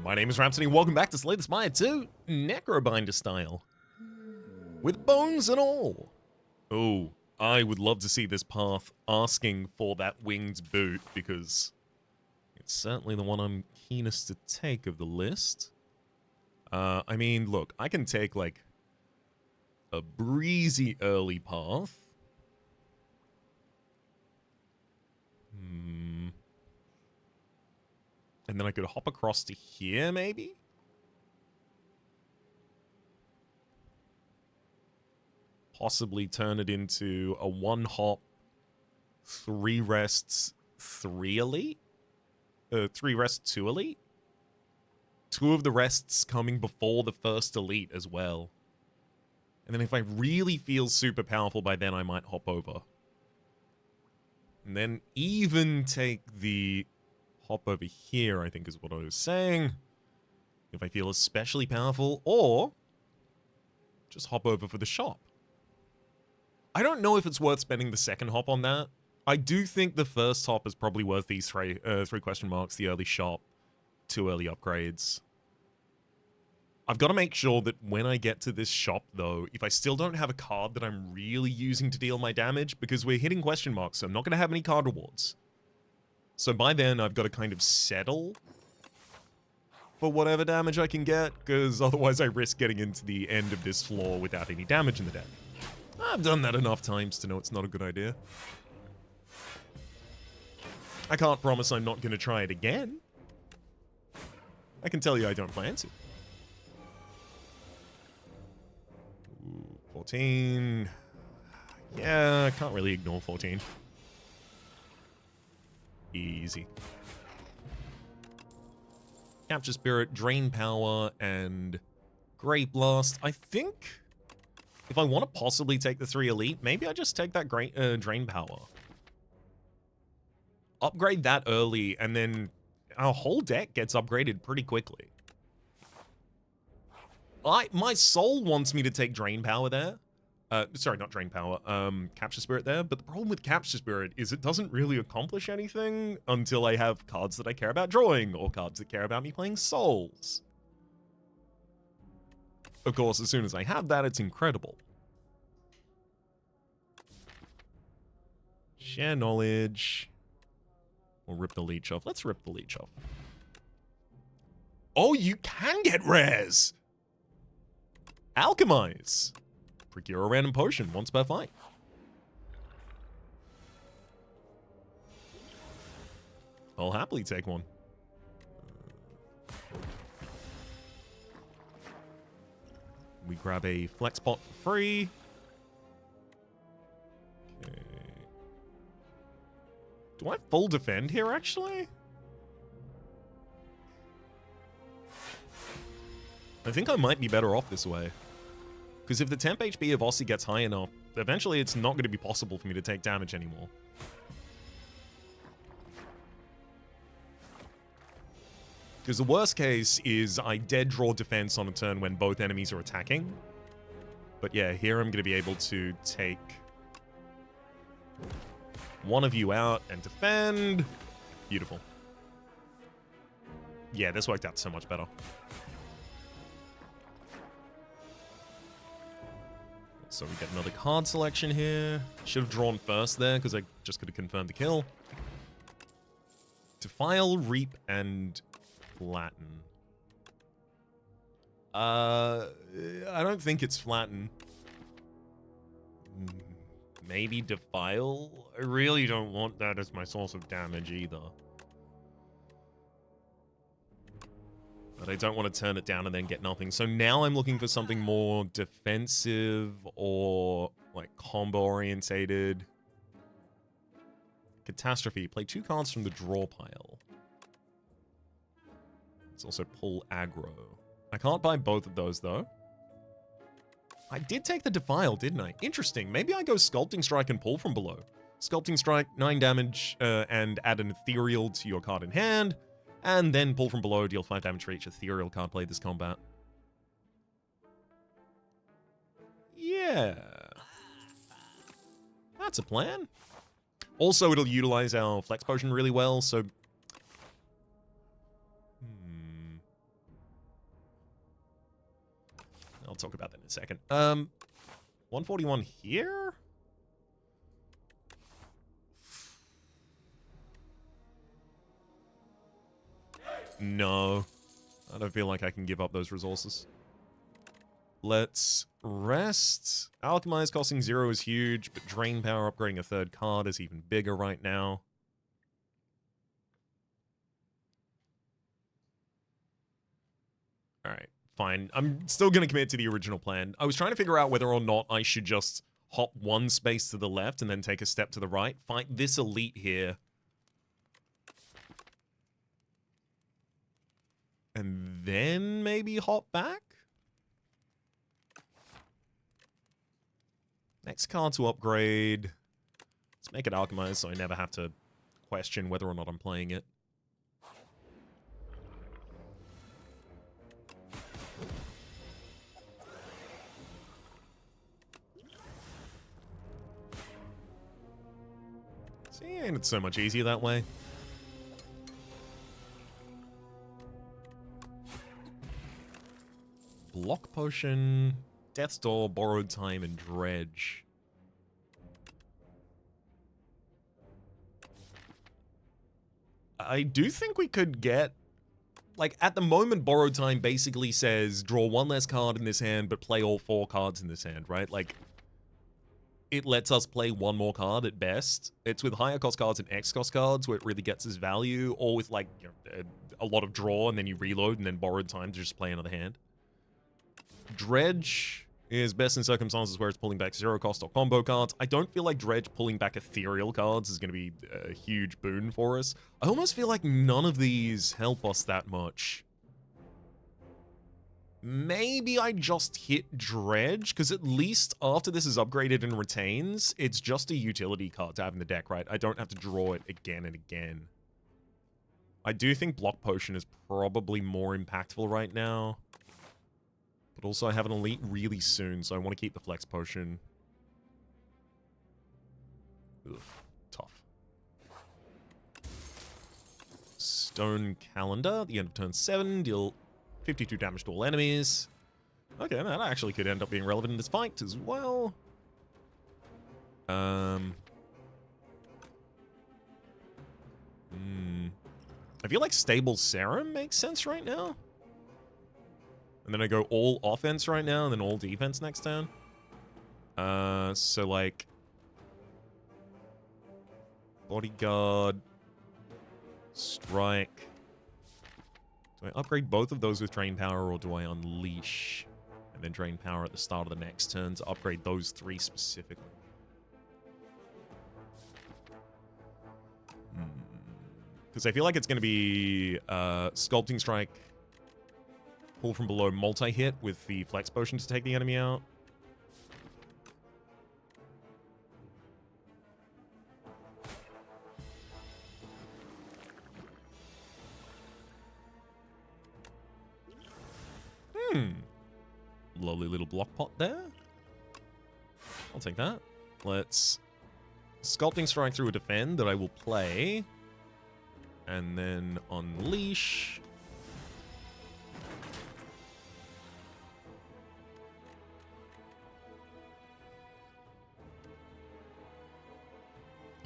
My name is Rhapsody, and welcome back to Slay the Spire 2, Necrobinder style. With bones and all. Oh, I would love to see this path asking for that winged boot, because it's certainly the one I'm keenest to take of the list. I mean, look, I can take, like, a breezy early path. And then I could hop across to here, maybe? Possibly turn it into a one-hop, 3 rests, 3 elite? 3 rests, 2 elite? 2 of the rests coming before the first elite as well. And then if I really feel super powerful by then, I might hop over. And then even take the hop over here, I think is what I was saying. If I feel especially powerful, or just hop over for the shop. I don't know if it's worth spending the second hop on that. I do think the first hop is probably worth these three question marks, the early shop, 2 early upgrades. I've got to make sure that when I get to this shop, though, if I still don't have a card that I'm really using to deal my damage, because we're hitting question marks, so I'm not going to have any card rewards. So by then, I've got to kind of settle for whatever damage I can get, because otherwise I risk getting into the end of this floor without any damage in the deck. I've done that enough times to know it's not a good idea. I can't promise I'm not going to try it again. I can tell you I don't plan to. Ooh, 14. Yeah, I can't really ignore 14. Easy. Capture Spirit, Drain Power, and Great Blast. I think if I want to possibly take the 3 elite, maybe I just take that Drain Power. Upgrade that early, and then our whole deck gets upgraded pretty quickly. My soul wants me to take Drain Power there. Sorry, not Drain Power. Capture Spirit there. But the problem with Capture Spirit is it doesn't really accomplish anything until I have cards that I care about drawing, or cards that care about me playing souls. Of course, as soon as I have that, it's incredible. Share knowledge. We'll rip the leech off. Let's rip the leech off. Oh, you can get rares! Alchemize. Procure a random potion once per fight. I'll happily take one. We grab a flex pot for free. Okay. Do I full defend here, actually? I think I might be better off this way. Because if the temp HP of Aussie gets high enough, eventually it's not going to be possible for me to take damage anymore. Because the worst case is I dead draw defense on a turn when both enemies are attacking. But yeah, here I'm going to be able to take one of you out and defend. Beautiful. Yeah, this worked out so much better. So we get another card selection here. Should have drawn first there, because I just could have confirmed the kill. Defile, Reap, and Flatten. I don't think it's Flatten. Maybe Defile? I really don't want that as my source of damage either. But I don't want to turn it down and then get nothing. So now I'm looking for something more defensive or like combo-orientated. Catastrophe. Play 2 cards from the draw pile. Let's also pull aggro. I can't buy both of those though. I did take the Defile, didn't I? Interesting. Maybe I go Sculpting Strike and pull from below. Sculpting Strike, 9 damage, and add an Ethereal to your card in hand. And then pull from below, deal 5 damage for each Ethereal card played this combat. Yeah. That's a plan. Also, it'll utilize our Flex Potion really well, so I'll talk about that in a second. 141 here? No. I don't feel like I can give up those resources. Let's rest. Alchemize costing 0 is huge, but drain power upgrading a third card is even bigger right now. Alright, fine. I'm still going to commit to the original plan. I was trying to figure out whether or not I should just hop one space to the left and then take a step to the right. Fight this elite here. And then maybe hop back? Next card to upgrade. Let's make it Alchemize so I never have to question whether or not I'm playing it. See, ain't it so much easier that way? Block Potion, Death's Door, Borrowed Time, and Dredge. I do think we could get... Like, at the moment, Borrowed Time basically says, draw one less card in this hand, but play all 4 cards in this hand, right? Like, it lets us play one more card at best. It's with higher cost cards and X cost cards where it really gets its value, or with, like, you know, a lot of draw, and then you reload, and then Borrowed Time to just play another hand. Dredge is best in circumstances where it's pulling back 0 cost or combo cards. I don't feel like Dredge pulling back ethereal cards is going to be a huge boon for us. I almost feel like none of these help us that much. Maybe I just hit Dredge, because at least after this is upgraded and retains, it's just a utility card to have in the deck, right? I don't have to draw it again and again. I do think Block Potion is probably more impactful right now. But also I have an elite really soon, so I want to keep the Flex Potion. Ugh, tough. Stone Calendar, the end of turn 7, deal 52 damage to all enemies. Okay, that actually could end up being relevant in this fight as well. I feel like Stable Serum makes sense right now. And then I go all offense right now, and then all defense next turn. So like... Bodyguard... Strike... Do I upgrade both of those with Drain Power, or do I Unleash? And then Drain Power at the start of the next turn to upgrade those 3 specifically. Because I feel like it's going to be Sculpting Strike... Pull from below multi-hit with the Flex Potion to take the enemy out. Lovely little block pot there. I'll take that. Let's Sculpting Strike through a defend that I will play. And then Unleash.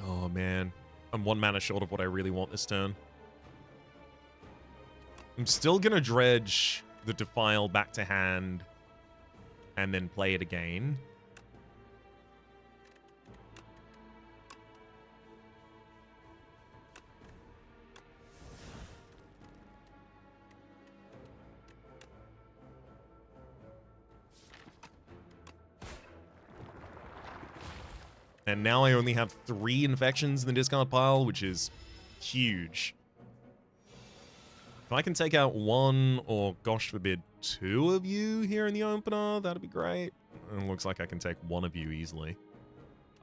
Oh, man. I'm 1 mana short of what I really want this turn. I'm still gonna Dredge the Defile back to hand and then play it again. And now I only have 3 infections in the discard pile, which is huge. If I can take out 1 or, gosh forbid, 2 of you here in the opener, that'd be great. And it looks like I can take 1 of you easily.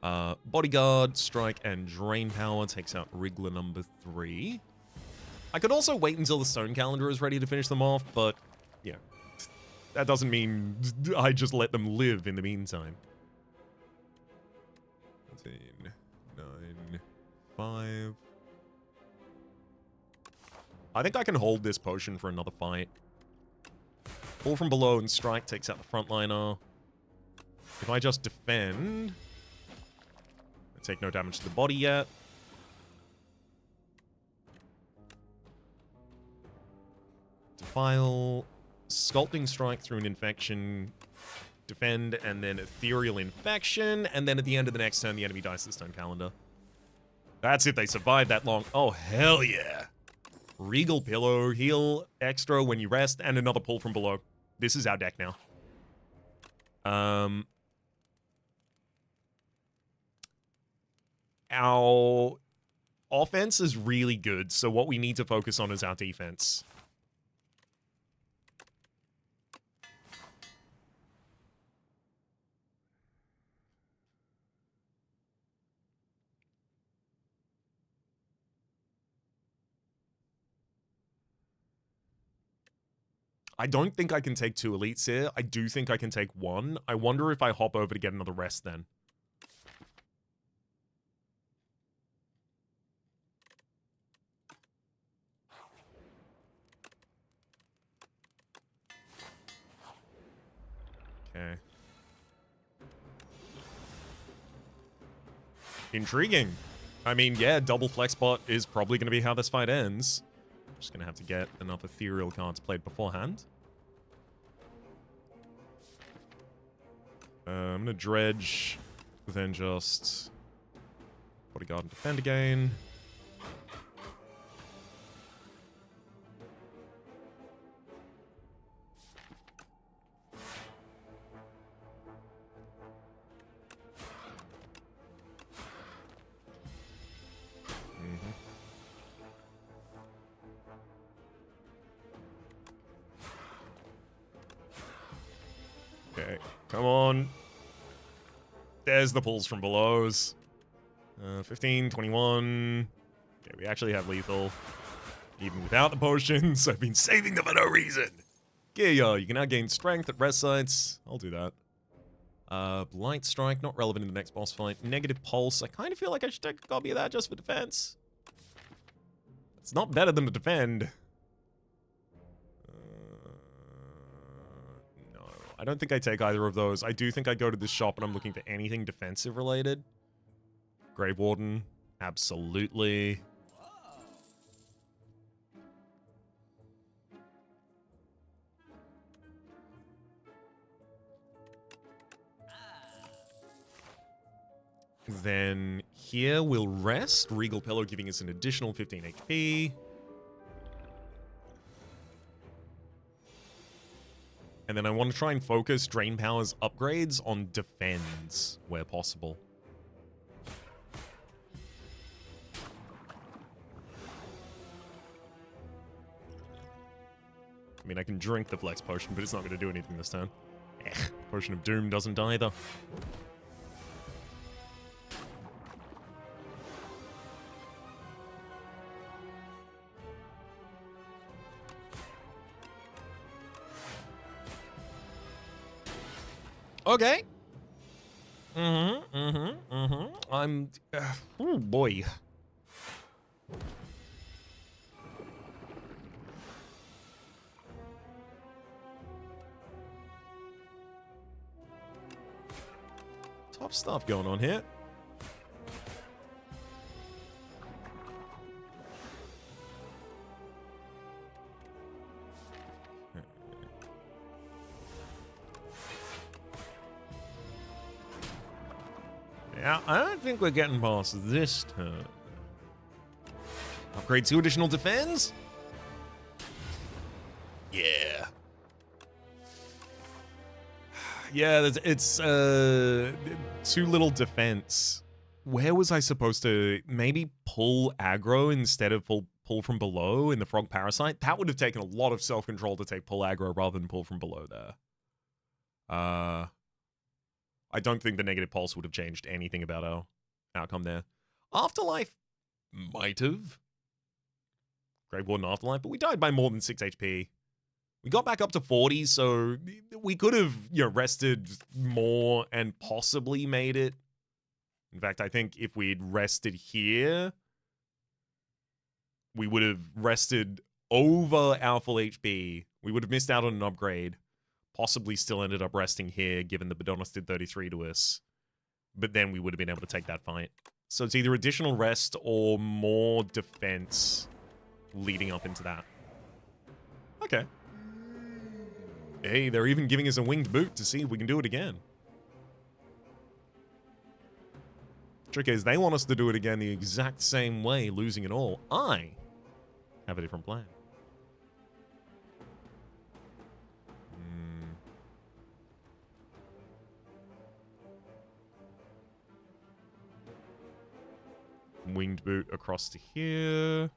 Bodyguard, Strike, and Drain Power takes out Wriggler number 3. I could also wait until the Stone Calendar is ready to finish them off, but, yeah. That doesn't mean I just let them live in the meantime. 10, 9, 5. I think I can hold this potion for another fight. Pull from below and strike takes out the frontliner. If I just defend, I take no damage to the body yet. Defile, Sculpting Strike through an infection, defend, and then Ethereal Infection, and then at the end of the next turn, the enemy dies to the Stone Calendar. That's it, they survived that long. Oh, hell yeah. Regal Pillow, heal extra when you rest, and another pull from below. This is our deck now. Our offense is really good, so what we need to focus on is our defense. I don't think I can take 2 elites here. I do think I can take 1. I wonder if I hop over to get another rest then. Okay. Intriguing. I mean, yeah, double flex bot is probably going to be how this fight ends. Just going to have to get enough ethereal cards played beforehand. I'm going to dredge, then just bodyguard and defend again. Okay, come on. There's the pulls from belows. 15, 21. Okay, we actually have lethal. Even without the potions, I've been saving them for no reason. Yeah, you can now gain strength at rest sites. I'll do that. Blight Strike, not relevant in the next boss fight. Negative Pulse, I kind of feel like I should take a copy of that just for defense. It's not better than to defend. No, I don't think I take either of those. I do think I go to this shop and I'm looking for anything defensive related. Grave Warden, absolutely. Then here we'll rest. Regal Pillow giving us an additional 15 HP. And then I want to try and focus Drain Power's upgrades on defends where possible. I mean, I can drink the Flex Potion, but it's not going to do anything this turn. Potion of Doom doesn't either. Okay. I'm... oh, boy. Tough stuff going on here. Yeah, I don't think we're getting past this turn. Upgrade 2 additional defense? Yeah. Yeah, it's 2 little defense. Where was I supposed to maybe pull aggro instead of pull from below in the Frog Parasite? That would have taken a lot of self-control to take pull aggro rather than pull from below there. I don't think the negative pulse would have changed anything about our outcome there. Afterlife might have. Grave Warden Afterlife, but we died by more than 6 HP. We got back up to 40, so we could have, rested more and possibly made it. In fact, I think if we'd rested here, we would have rested over our full HP. We would have missed out on an upgrade. possibly still ended up resting here, given the Badonis did 33 to us. But then we would have been able to take that fight. So it's either additional rest or more defense leading up into that. Okay. Hey, they're even giving us a winged boot to see if we can do it again. Trick is, they want us to do it again the exact same way, losing it all. I have a different plan. Winged boot across to here.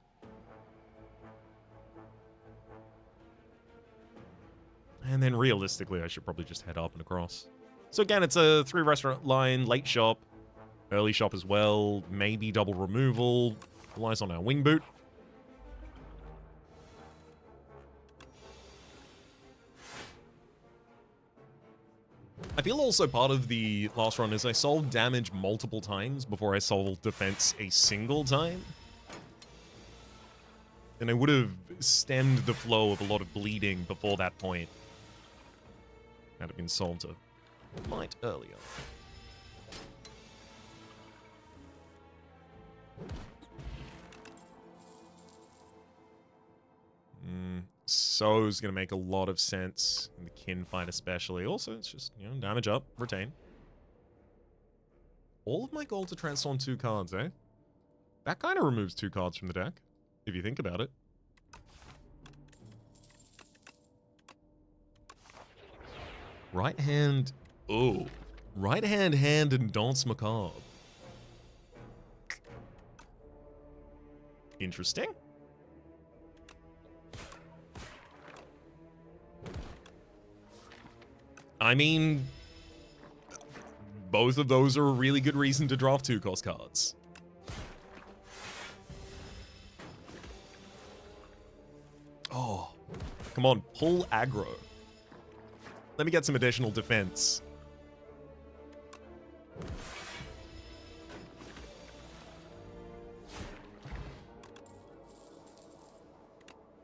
And then realistically, I should probably just head up and across. So again, it's a 3-restaurant line, late shop, early shop as well, maybe double removal. Relies on our wing boot. I feel also part of the last run is I solved damage multiple times before I solved defense a single time. And I would have stemmed the flow of a lot of bleeding before that point. Had it been solved a mite earlier. So's going to make a lot of sense in the kin fight especially. Also, it's just, you know, damage up, retain. All of my gold to transform 2 cards, eh? That kind of removes 2 cards from the deck, if you think about it. Right hand... Oh. Right hand, and Dance Macabre. Interesting. I mean, both of those are a really good reason to draft 2-cost cards. Oh, come on, pull aggro. Let me get some additional defense.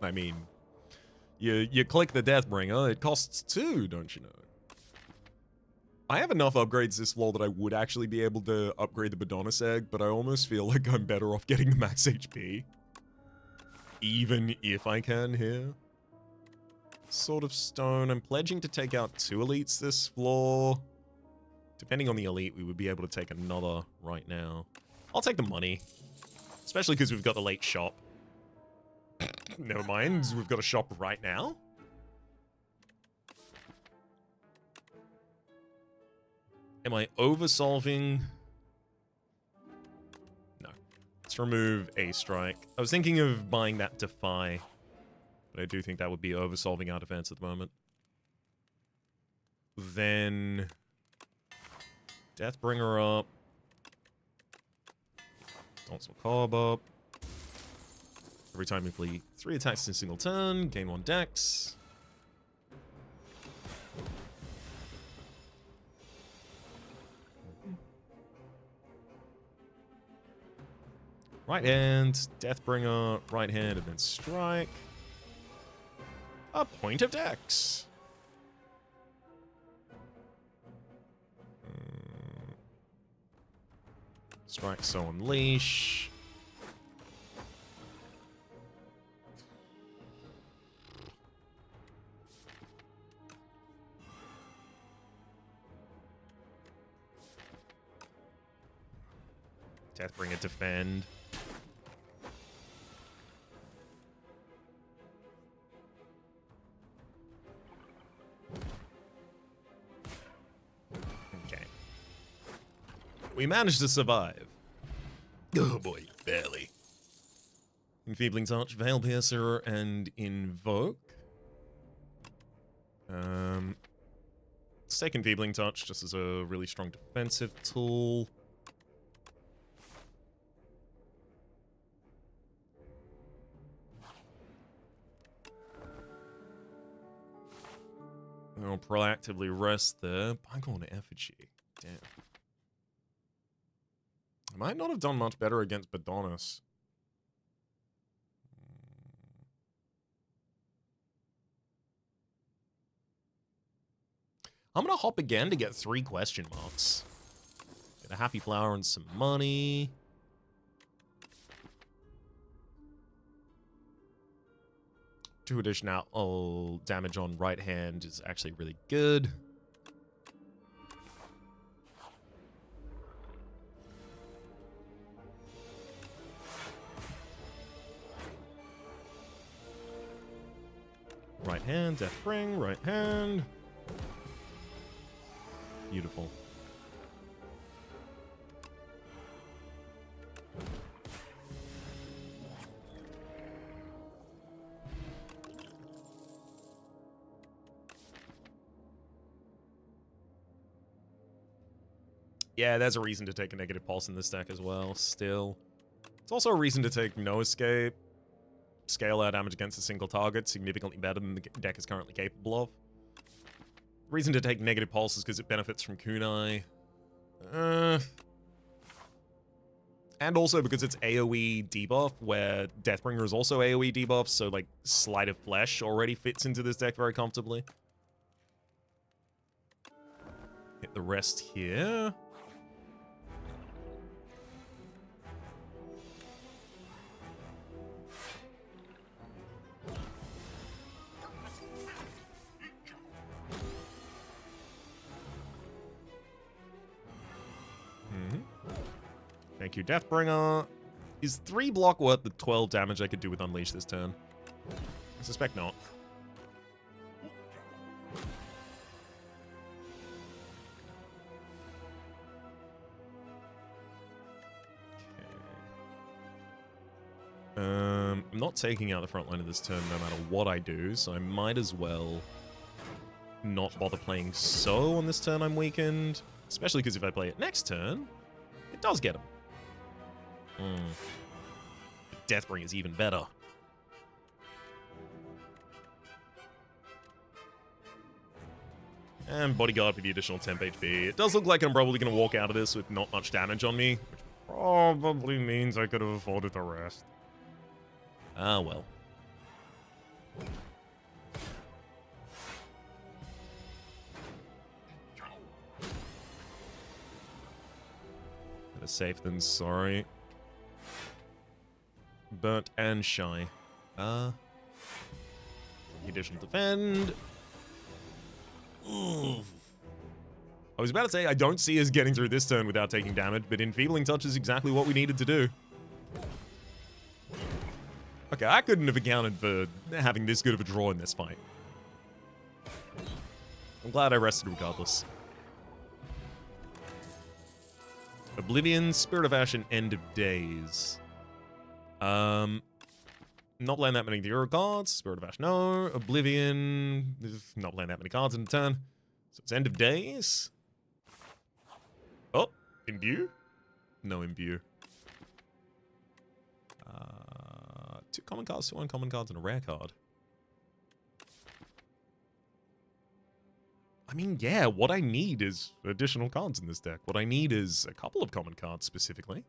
I mean, you click the Deathbringer, it costs 2, don't you know? I have enough upgrades this floor that I would actually be able to upgrade the Badonis egg, but I almost feel like I'm better off getting the max HP. Even if I can here. Sword of Stone. I'm pledging to take out 2 elites this floor. Depending on the elite, we would be able to take another right now. I'll take the money. Especially because we've got the late shop. Never mind, we've got a shop right now. Am I oversolving? No. Let's remove a strike. I was thinking of buying that Defy, but I do think that would be oversolving our defense at the moment. Then Deathbringer up. Dance Macabre up. Every time we flee 3 attacks in a single turn, gain 1 dex. Right hand, Deathbringer, right hand, and then strike. A point of dex. Strike, so unleash. Deathbringer, defend. Okay. We managed to survive. Oh boy, barely. Enfeebling Touch, Veil Piercer, and Invoke. Let's take Enfeebling Touch just as a really strong defensive tool. I'll proactively rest there. Bygone Effigy. Damn. I might not have done much better against Badonis. I'm gonna hop again to get 3 question marks. Get a happy flower and some money. Two additional damage on right hand is actually really good. Right hand, death bring, right hand. Beautiful. Yeah, there's a reason to take a negative pulse in this deck as well, still. It's also a reason to take no escape. Scale our damage against a single target significantly better than the deck is currently capable of. Reason to take negative pulse is because it benefits from kunai. And also because it's AoE debuff, where Deathbringer is also AoE debuff, so like Sleight of Flesh already fits into this deck very comfortably. Hit the rest here. Thank you, Deathbringer. Is 3 block worth the 12 damage I could do with Unleash this turn? I suspect not. Okay. I'm not taking out the front line of this turn no matter what I do, so I might as well not bother playing So on this turn I'm weakened. Especially because if I play it next turn, it does get him. Deathbringer is even better. And Bodyguard for the additional temp HP. It does look like I'm probably going to walk out of this with not much damage on me, which probably means I could have afforded the rest. Ah, well. Better safe than sorry. Burnt and shy. Additional defend. Ooh. I was about to say, I don't see us getting through this turn without taking damage, but Enfeebling Touch is exactly what we needed to do. Okay, I couldn't have accounted for having this good of a draw in this fight. I'm glad I rested regardless. Oblivion, Spirit of Ash, and End of Days. Not playing that many Hero cards. Spirit of Ash, no. Oblivion, not playing that many cards in a turn. So it's End of Days. Oh, Imbue? No Imbue. 2 common cards, 2 uncommon cards, and a rare card. I mean, yeah, what I need is additional cards in this deck. What I need is a couple of common cards specifically.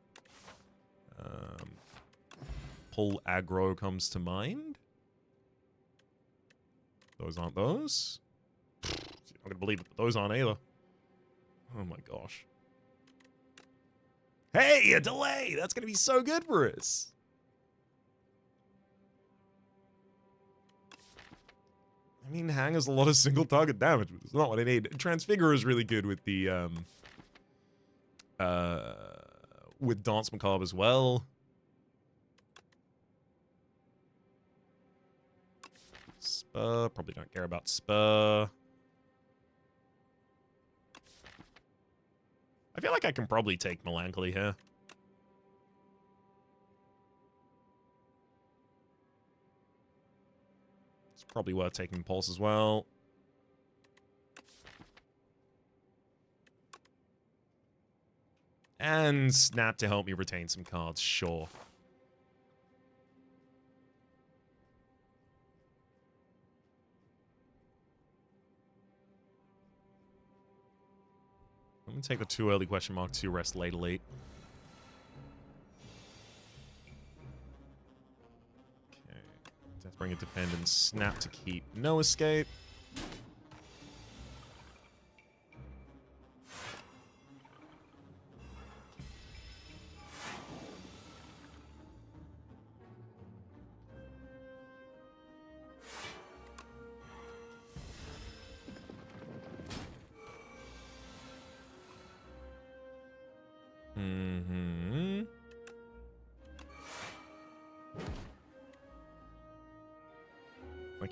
Pull Aggro comes to mind. Those aren't those. I'm not going to believe it, but those aren't either. Oh my gosh. Hey, a delay! That's going to be so good for us. I mean, Hang has a lot of single target damage, but it's not what I need. Transfigure is really good with the, with Dance Macabre as well. Spur, probably don't care about Spur. I feel like I can probably take Melancholy here. It's probably worth taking Pulse as well. And Snap to help me retain some cards, sure. I'm going to take the 2 early question mark, 2 rest late elite. Okay. Deathbringer defend and Snap to keep no escape.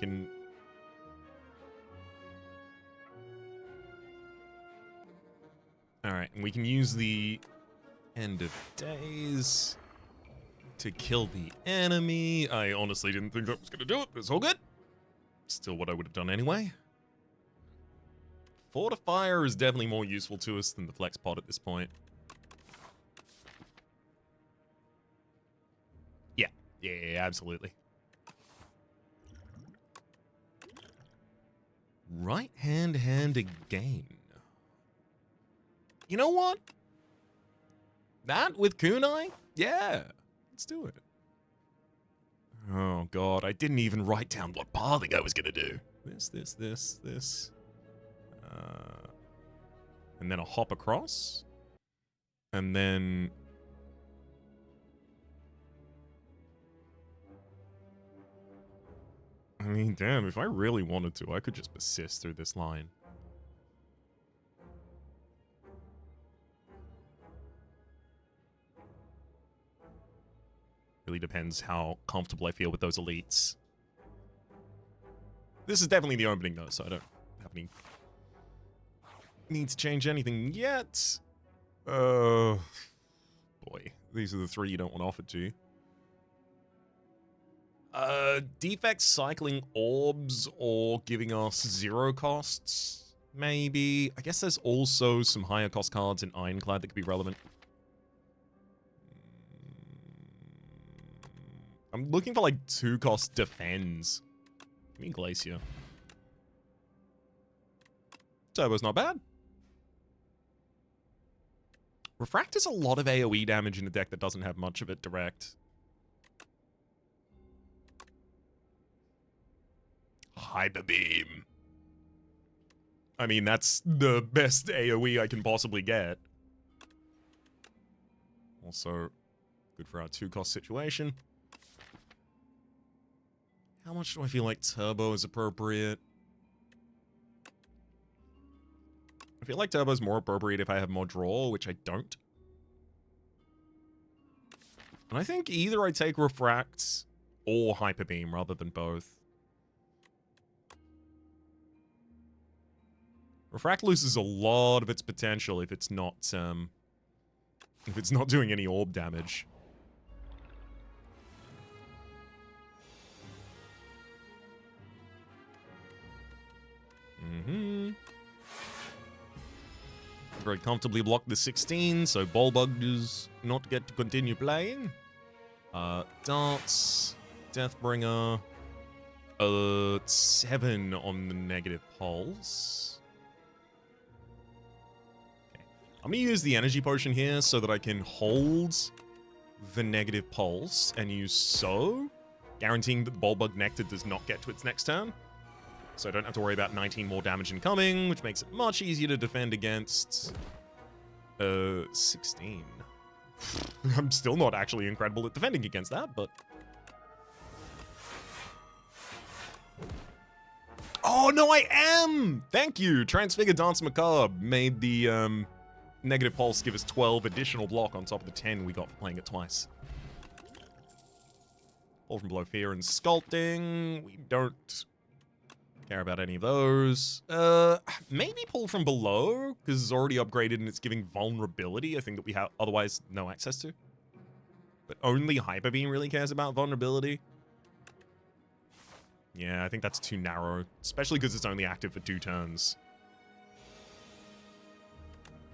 can... Alright, and we can use the End of Days to kill the enemy. I honestly didn't think that was going to do it, but it's all good. Still what I would have done anyway. Fortifier is definitely more useful to us than the Flex Pod at this point. Yeah, absolutely. Right hand again. You know what? That with Kunai? Yeah, let's do it. Oh god, I didn't even write down what pathing I was gonna do. This. And then a hop across. And then... I mean, damn, if I really wanted to, I could just persist through this line. Really depends how comfortable I feel with those elites. This is definitely the opening, though, so I don't have any need to change anything yet. Boy, these are the three you don't want offered to you. Defect cycling orbs or giving us 0 costs, maybe. I guess there's also some higher cost cards in Ironclad that could be relevant. I'm looking for like 2 cost defends. Give me Glacier. Turbo's not bad. Refract is a lot of AoE damage in a deck that doesn't have much of it direct. Hyper Beam. I mean, that's the best AoE I can possibly get. Also, good for our 2-cost situation. How much do I feel like Turbo is appropriate? I feel like Turbo is more appropriate if I have more draw, which I don't. And I think either I take Refract or Hyper Beam rather than both. Refract loses a lot of its potential if it's not doing any orb damage. Very comfortably block the 16, so Ballbug does not get to continue playing. Darts, Deathbringer, 7 on the negative pulse. Okay. I'm gonna use the energy potion here so that I can hold the negative pulse and use so, guaranteeing that the Ballbug Nectar does not get to its next turn. So I don't have to worry about 19 more damage incoming, which makes it much easier to defend against 16. I'm still not actually incredible at defending against that, but... Oh, no, I am! Thank you! Transfigure Dance Macabre made the negative pulse give us 12 additional block on top of the 10 we got for playing it twice. Fall from Below Fear and Sculpting. We don't care about any of those. Maybe Pull from Below, because it's already upgraded and it's giving vulnerability, a thing that we have otherwise no access to. But only Hyper Beam really cares about vulnerability. Yeah, I think that's too narrow, especially because it's only active for 2 turns.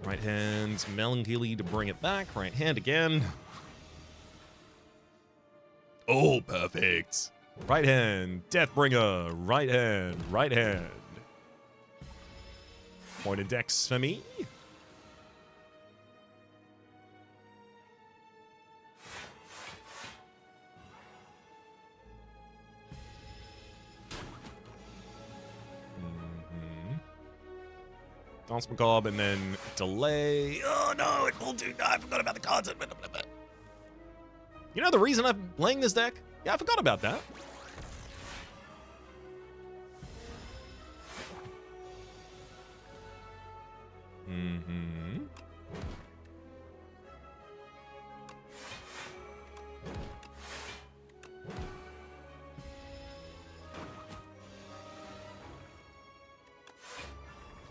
Right hand, Melancholy to bring it back. Right hand again. Oh, perfect. Right hand, Deathbringer, right hand. Point of dex for me. Dance Macabre and then delay. Oh no, it pulled 2. No, I forgot about the cards. You know the reason I'm playing this deck? Yeah, I forgot about that.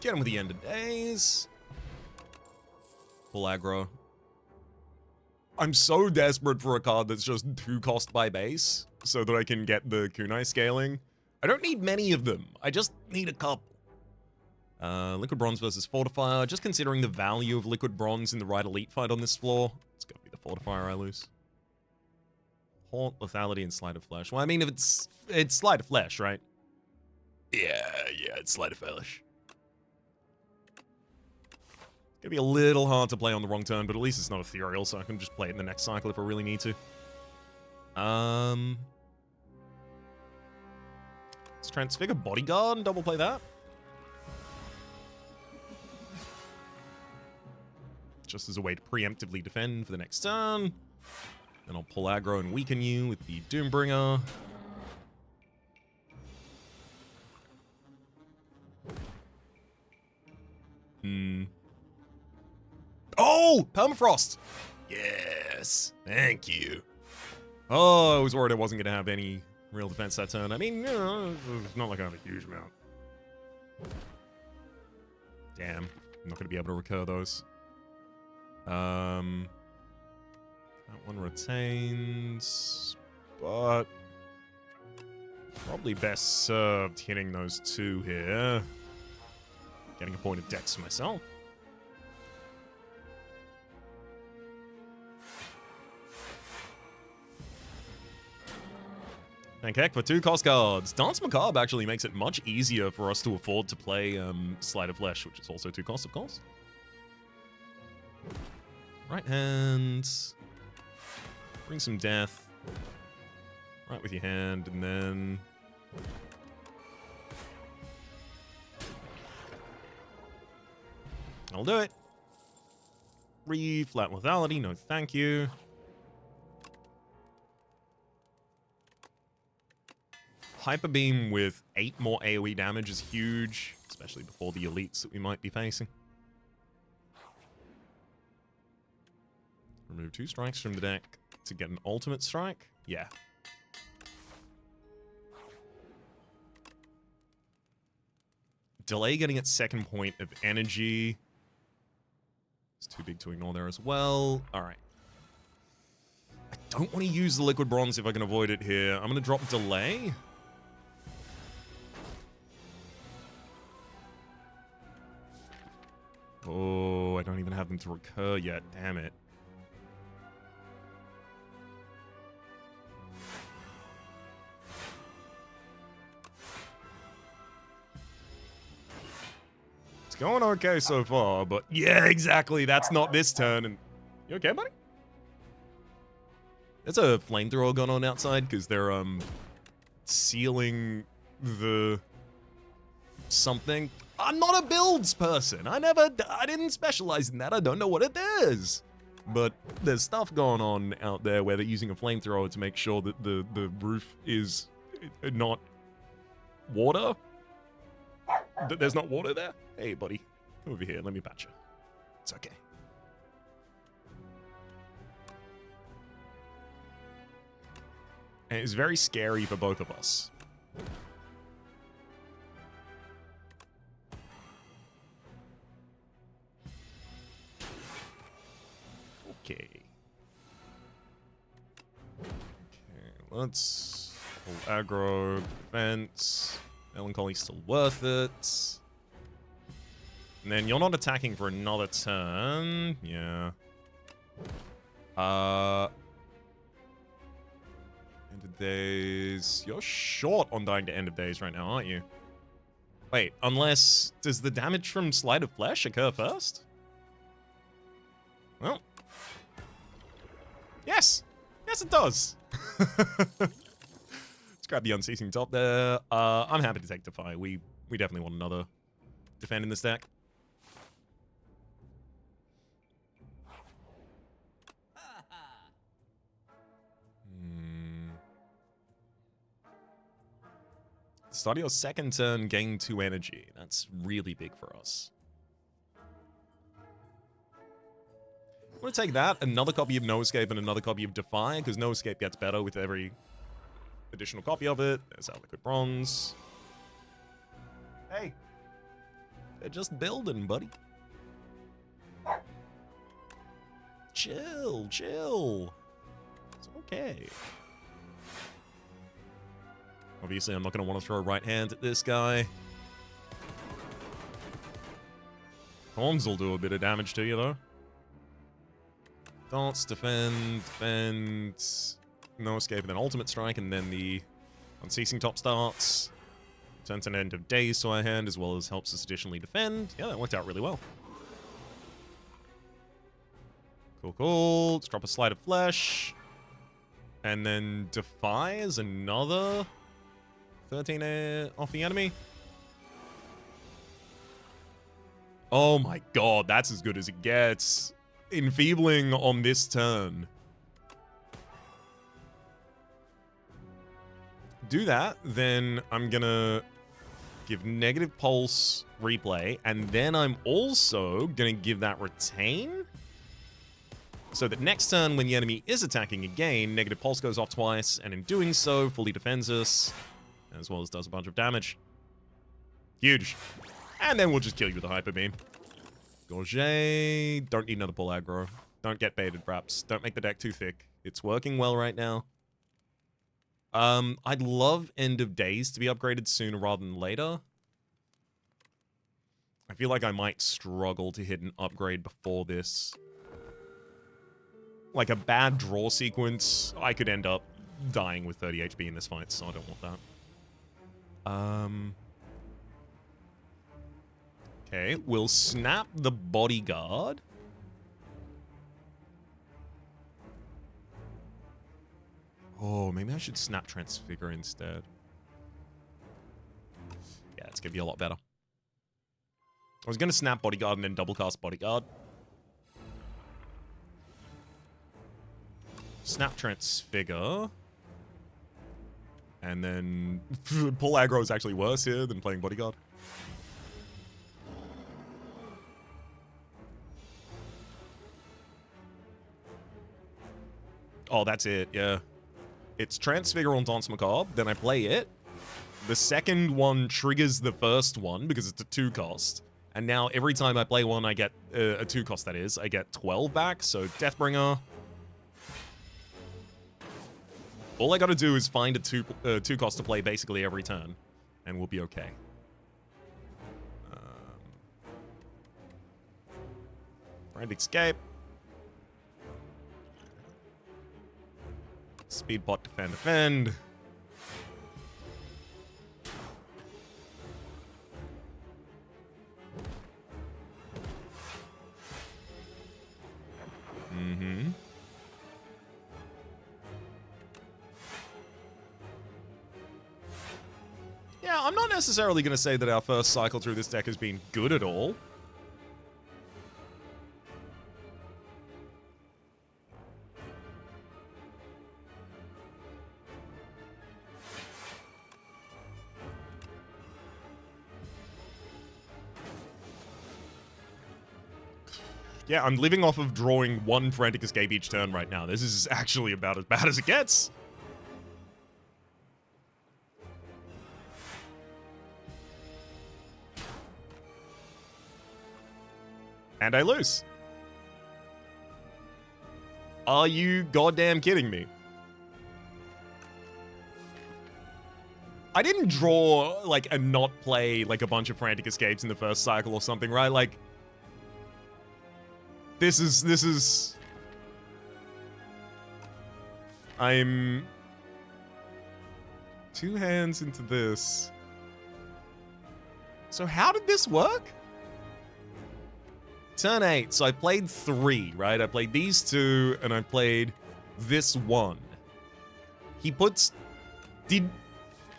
Get him with the end of days. Full aggro. I'm so desperate for a card that's just 2 cost by base so that I can get the kunai scaling. I don't need many of them. I just need a couple. Liquid Bronze versus Fortifier. Just considering the value of Liquid Bronze in the right elite fight on this floor, it's gonna be the Fortifier I lose. Haunt, Lethality, and Sleight of Flesh. Well, I mean, if it's Sleight of Flesh, right? Yeah, it's Sleight of Flesh. Gonna be a little hard to play on the wrong turn, but at least it's not ethereal, so I can just play it in the next cycle if I really need to. Let's Transfigure Bodyguard and double play that. Just as a way to preemptively defend for the next turn. Then I'll pull aggro and weaken you with the Doombringer. Oh! Permafrost! Yes! Thank you. Oh, I was worried I wasn't going to have any real defense that turn. I mean, it's not like I have a huge amount. Damn. I'm not going to be able to recur those. That one retains, but probably best served hitting those 2 here. Getting a point of dex for myself. Thank heck for 2 cost cards. Dance Macabre actually makes it much easier for us to afford to play Sleight of Flesh, which is also 2 cost, of course. Right hand. Bring some death. Right with your hand, and then... I'll do it. Flat Lethality, no thank you. Hyper Beam with 8 more AoE damage is huge, especially before the elites that we might be facing. Remove 2 strikes from the deck to get an ultimate strike? Yeah. Delay getting its 2nd point of energy. It's too big to ignore there as well. Alright. I don't want to use the Liquid Bronze if I can avoid it here. I'm going to drop Delay. Oh, I don't even have them to recur yet. Damn it. It's going okay so far, but yeah, exactly. That's not this turn. And you okay, buddy? There's a flamethrower going on outside because they're sealing the something. I'm not a builds person. I didn't specialize in that. I don't know what it is. But there's stuff going on out there where they're using a flamethrower to make sure that the roof is not water. That there's not water there. Hey, buddy. Come over here. Let me patch you. It's okay. And it's very scary for both of us. Okay. Let's pull aggro, defense. Melancholy's still worth it. And then you're not attacking for another turn. Yeah. End of days. You're short on dying to end of days right now, aren't you? Wait, unless... Does the damage from Sleight of Flesh occur first? Well... Yes! Yes, it does! Let's grab the Unceasing Top there. I'm happy to take Defy. We definitely want another defend in this deck. Start your second turn, gain 2 energy. That's really big for us. I'm going to take that, another copy of No Escape, and another copy of Defy, because No Escape gets better with every additional copy of it. There's our Liquid Bronze. Hey. They're just building, buddy. Chill, chill. It's okay. Obviously, I'm not going to want to throw a right hand at this guy. Horns will do a bit of damage to you, though. Dance, defend, defend. No escape, and then ultimate strike, and then the unceasing top starts. Turns an end of days to our hand, as well as helps us additionally defend. Yeah, that worked out really well. Cool, cool. Let's drop a slide of flesh. And then defy is another 13 off the enemy. Oh my god, that's as good as it gets. Enfeebling on this turn. Do that, then I'm gonna give negative pulse replay, and then I'm also gonna give that retain. So that next turn, when the enemy is attacking again, negative pulse goes off twice, and in doing so, fully defends us, as well as does a bunch of damage. Huge. And then we'll just kill you with a hyper beam. Gorget. Don't need another pull aggro. Don't get baited, Raps. Don't make the deck too thick. It's working well right now. I'd love End of Days to be upgraded sooner rather than later. I feel like I might struggle to hit an upgrade before this. Like a bad draw sequence, I could end up dying with 30 HP in this fight, so I don't want that. Okay, we'll snap the bodyguard. Oh, maybe I should snap Transfigure instead. Yeah, it's gonna be a lot better. I was gonna snap bodyguard and then double cast bodyguard. Snap Transfigure. And then pull aggro is actually worse here than playing bodyguard. Oh, that's it, yeah. It's Transfigure on Dance Macabre, then I play it. The second one triggers the first one because it's a 2-cost. And now every time I play one, I get a 2-cost, that is. I get 12 back, so Deathbringer. All I gotta do is find a 2-cost to play basically every turn, and we'll be okay. Frantic Escape. Speedbot, defend, defend. Mm-hmm. Yeah, I'm not necessarily going to say that our first cycle through this deck has been good at all. Yeah, I'm living off of drawing one Frantic Escape each turn right now. This is actually about as bad as it gets. And I lose. Are you goddamn kidding me? I didn't draw, like, and not play, like, a bunch of Frantic Escapes in the first cycle or something, right? Like, this is... I'm 2 hands into this. So how did this work? Turn 8, so I played 3, right? I played these 2, and I played this 1. He puts...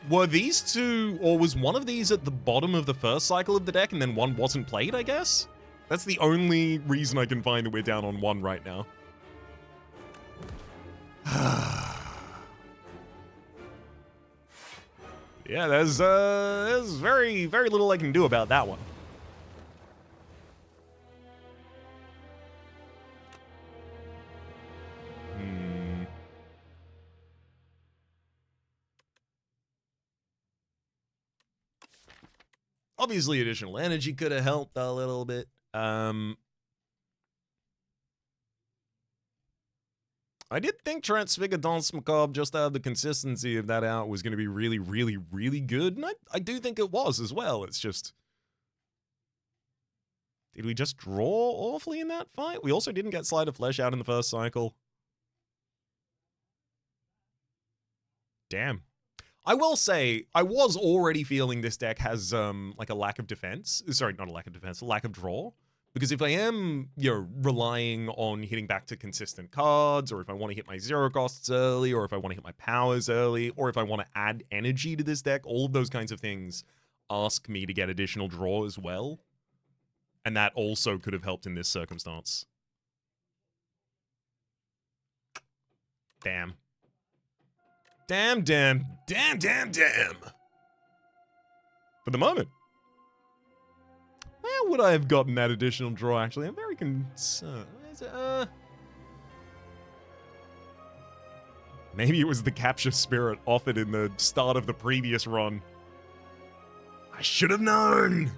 Were these 2, or was one of these at the bottom of the first cycle of the deck, and then one wasn't played, I guess? That's the only reason I can find that we're down on 1 right now. Yeah, there's very, very little I can do about that one. Obviously, additional energy could have helped a little bit. I did think Transfigure Danse Macabre, just to have the consistency of that out, was going to be really, really, really good. And I do think it was as well. It's just... Did we just draw awfully in that fight? We also didn't get Sleight of Flesh out in the first cycle. Damn. I will say, I was already feeling this deck has, like a lack of defense. Sorry, not a lack of defense, a lack of draw. Because if I am, relying on hitting back to consistent cards, or if I want to hit my zero costs early, or if I want to hit my powers early, or if I want to add energy to this deck, all of those kinds of things ask me to get additional draw as well. And that also could have helped in this circumstance. Damn. Damn. For the moment. Where would I have gotten that additional draw, actually? I'm very concerned. Is it, Maybe it was the capture spirit offered in the start of the previous run. I should have known!